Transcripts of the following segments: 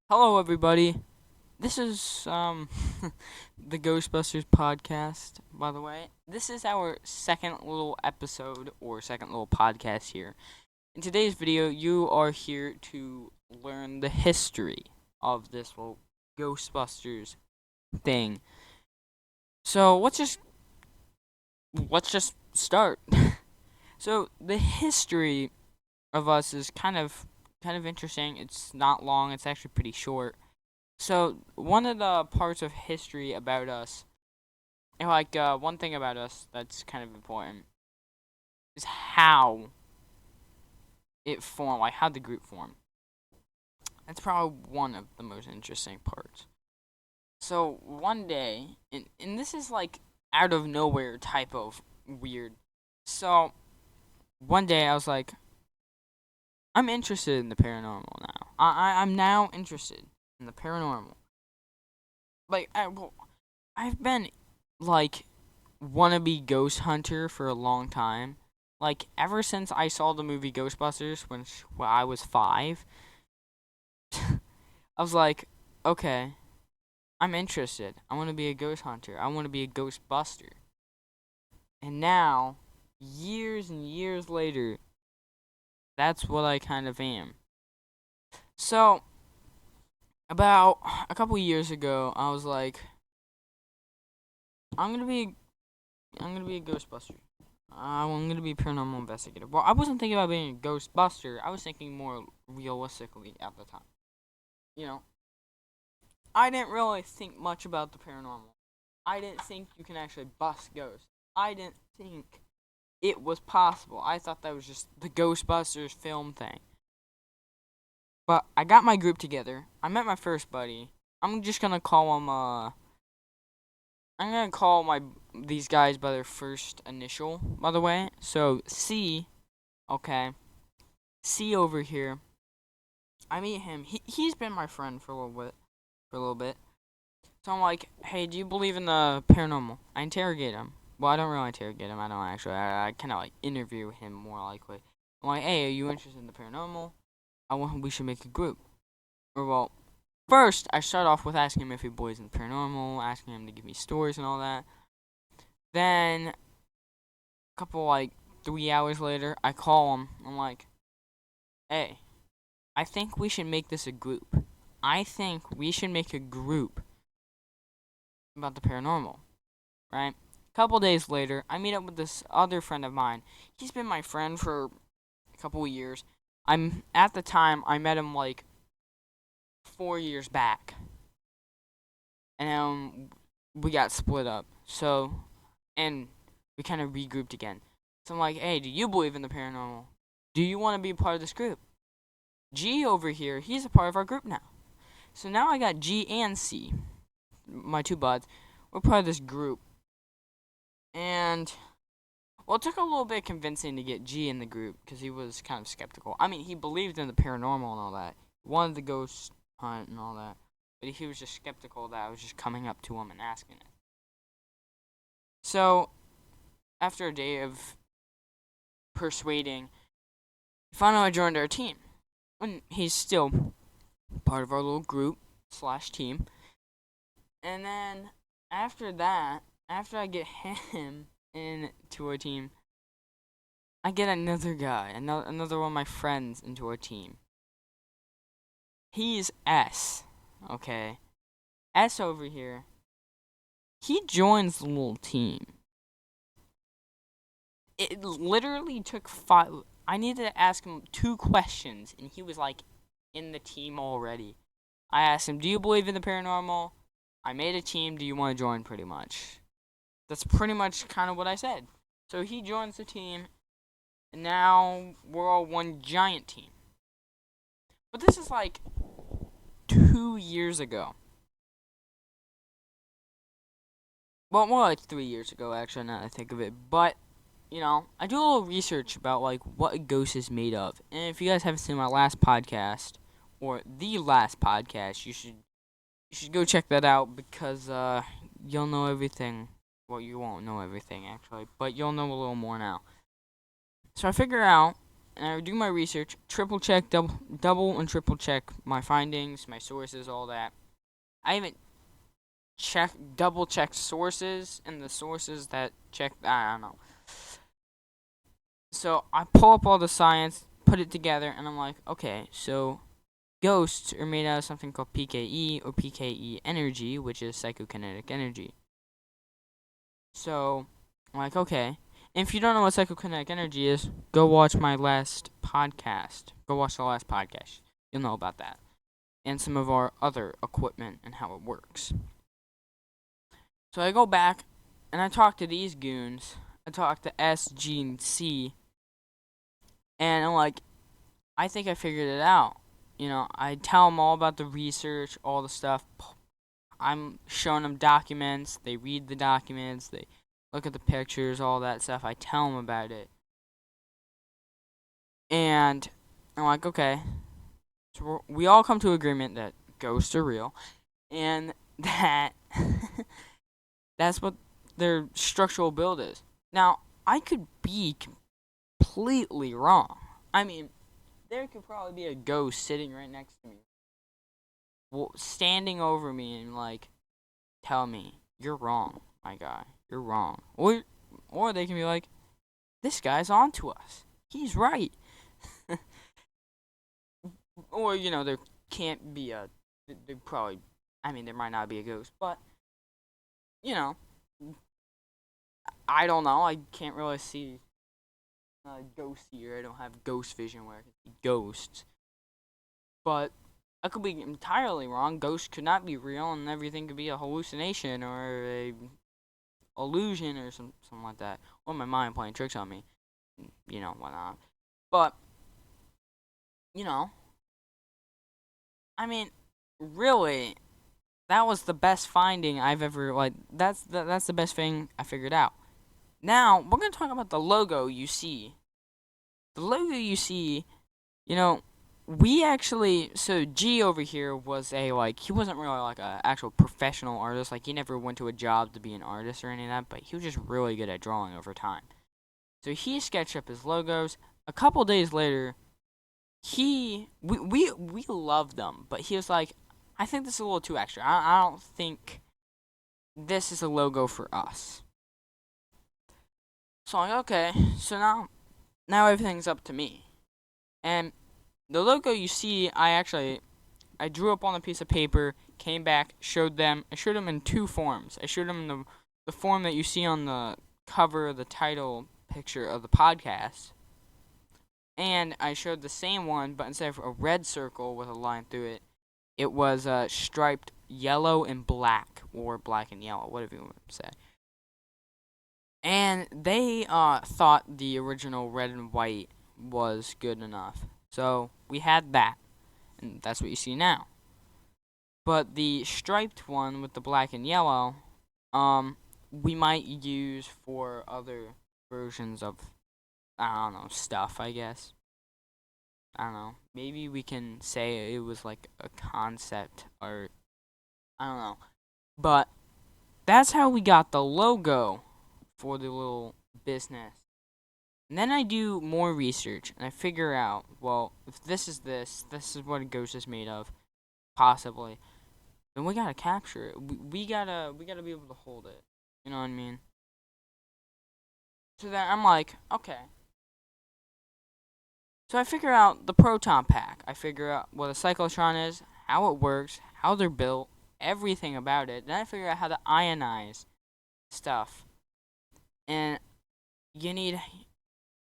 Hello, everybody. This is the Ghostbusters podcast. By the way, this is our second little episode or second little podcast here. In today's video, you are here to learn the history of this little Ghostbusters thing. So let's just start. So the history of us is kind of interesting. It's not long. It's actually pretty short. So one of the parts of history about us, one thing about us that's kind of important is how it formed, like how the group formed. That's probably one of the most interesting parts. So one day, and this is like out of nowhere type of weird. So one day I was like, I'm interested in the paranormal now. I'm now interested in the paranormal. I've been like wannabe ghost hunter for a long time. Like ever since I saw the movie Ghostbusters when I was 5, I was like, okay, I'm interested. I want to be a ghost hunter. I want to be a ghostbuster. And now, years and years later, that's what I kind of am. So, about a couple years ago, I was like, I'm gonna be I'm gonna be a Ghostbuster. I'm gonna be a paranormal investigator. Well, I wasn't thinking about being a Ghostbuster. I was thinking more realistically at the time. You know, I didn't really think much about the paranormal. I didn't think you can actually bust ghosts. I didn't think it was possible. I thought that was just the Ghostbusters film thing. But I got my group together. I met my first buddy. I'm just gonna call him I'm gonna call these guys by their first initial, by the way. So C, okay, C over here. I meet him. He's been my friend for a little bit, So I'm like, hey, do you believe in the paranormal? I interrogate him. Well, I don't really interrogate him. I don't actually. I kind of like interview him more likely. I'm like, hey, are you interested in the paranormal? We should make a group. First, I start off with asking him if he believes in the paranormal, asking him to give me stories and all that. Then, a couple, 3 hours later, I call him. I'm like, hey, I think we should make this a group. I think we should make a group about the paranormal, right? A couple days later, I meet up with this other friend of mine. He's been my friend for a couple of years. At the time, I met him 4 years back. And we got split up. So, and we kind of regrouped again. So I'm like, hey, do you believe in the paranormal? Do you want to be a part of this group? G over here, he's a part of our group now. So now I got G and C, my two buds. We're part of this group. And, well, it took a little bit of convincing to get G in the group because he was kind of skeptical. I mean, he believed in the paranormal and all that. He wanted the ghost hunt and all that. But he was just skeptical that I was just coming up to him and asking it. So, after a day of persuading, finally joined our team. And he's still part of our little group / team. And then, after that, after I get him into our team, I get another guy, another one of my friends into our team. He's S. Okay. S over here. He joins the little team. It literally took 5. I needed to ask him 2 questions, and he was in the team already. I asked him, do you believe in the paranormal? I made a team. Do you want to join? Pretty much. That's pretty much kind of what I said. So he joins the team, and now we're all one giant team. But this is 2 years ago. Well, more like 3 years ago, actually, now that I think of it. But, I do a little research about, what a ghost is made of. And if you guys haven't seen my last podcast, or the last podcast, you should go check that out because, you'll know everything. Well, you won't know everything, actually, but you'll know a little more now. So I figure out and I do my research, triple check, double and triple check my findings, my sources, all that. I even double check sources and the sources that check. I don't know. So I pull up all the science, put it together, and I'm like, okay, so ghosts are made out of something called PKE or PKE energy, which is psychokinetic energy. So I'm like, okay. And if you don't know what psychokinetic energy is, go watch my last podcast. Go watch the last podcast. You'll know about that. And some of our other equipment and how it works. So I go back and I talk to these goons. I talk to S, G, and C. And I'm like, I think I figured it out. I tell them all about the research, all the stuff. I'm showing them documents. They read the documents. They look at the pictures, all that stuff. I tell them about it. And I'm like, okay. So we all come to agreement that ghosts are real. And that that's what their structural build is. Now, I could be completely wrong. I mean, there could probably be a ghost sitting right next to me, standing over me and tell me, you're wrong, my guy, you're wrong. Or they can be like, this guy's onto us, he's right. Or there can't be there probably, there might not be a ghost, but I don't know. I can't really see ghosts here. I don't have ghost vision where I can see ghosts. But I could be entirely wrong. Ghosts could not be real, and everything could be a hallucination or a illusion or something like that. Or my mind playing tricks on me. Whatnot. But, really, that was the best finding I've ever, that's the best thing I figured out. Now, we're going to talk about the logo you see. The logo you see, we actually, so G over here was he wasn't really a actual professional artist. He never went to a job to be an artist or any of that, but he was just really good at drawing over time. So he sketched up his logos. A couple days later, we loved them, but he was like, I think this is a little too extra. I don't think this is a logo for us. So I'm like, okay, so now everything's up to me. And the logo you see, I drew up on a piece of paper, came back, showed them. I showed them in two forms. I showed them the form that you see on the cover of the title picture of the podcast. And I showed the same one, but instead of a red circle with a line through it, it was striped yellow and black, or black and yellow, whatever you want to say. And they thought the original red and white was good enough. So we had that, and that's what you see now. But the striped one with the black and yellow, we might use for other versions of, I don't know, stuff, I guess. I don't know. Maybe we can say it was a concept art. I don't know. But that's how we got the logo for the little business. And then I do more research and I figure out, well, if this is what a ghost is made of, possibly, then we gotta capture it. We gotta be able to hold it. You know what I mean? So then I'm like, okay. So I figure out the proton pack. I figure out what a cyclotron is, how it works, how they're built, everything about it. Then I figure out how to ionize stuff. And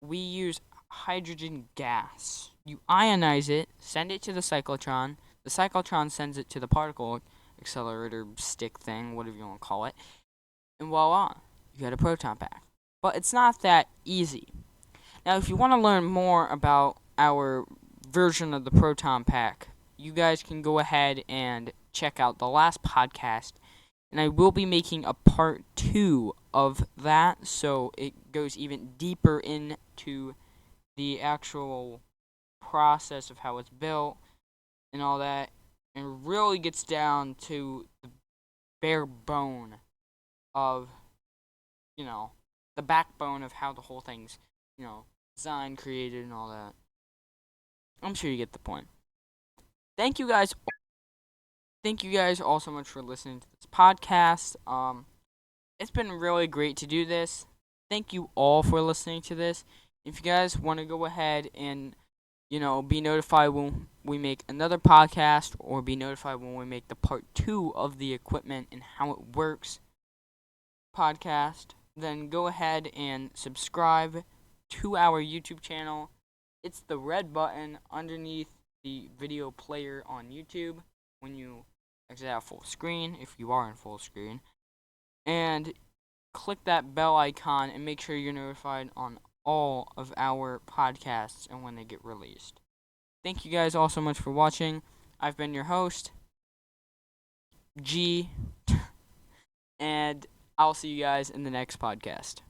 we use hydrogen gas. You ionize it, send it to the cyclotron. The cyclotron sends it to the particle accelerator stick thing, whatever you want to call it. And voila, you got a proton pack. But it's not that easy. Now, if you want to learn more about our version of the proton pack, you guys can go ahead and check out the last podcast. And I will be making a part 2 of that, so it goes even deeper into the actual process of how it's built and all that, and really gets down to the bare bone of, the backbone of how the whole thing's, designed, created, and all that. I'm sure you get the point. Thank you guys. Thank you guys all so much for listening to this podcast. It's been really great to do this. Thank you all for listening to this. If you guys want to go ahead and, be notified when we make another podcast, or be notified when we make the part 2 of the equipment and how it works podcast, then go ahead and subscribe to our YouTube channel. It's the red button underneath the video player on YouTube when you exit out full screen, if you are in full screen. And click that bell icon and make sure you're notified on all of our podcasts and when they get released. Thank you guys all so much for watching. I've been your host, G, and I'll see you guys in the next podcast.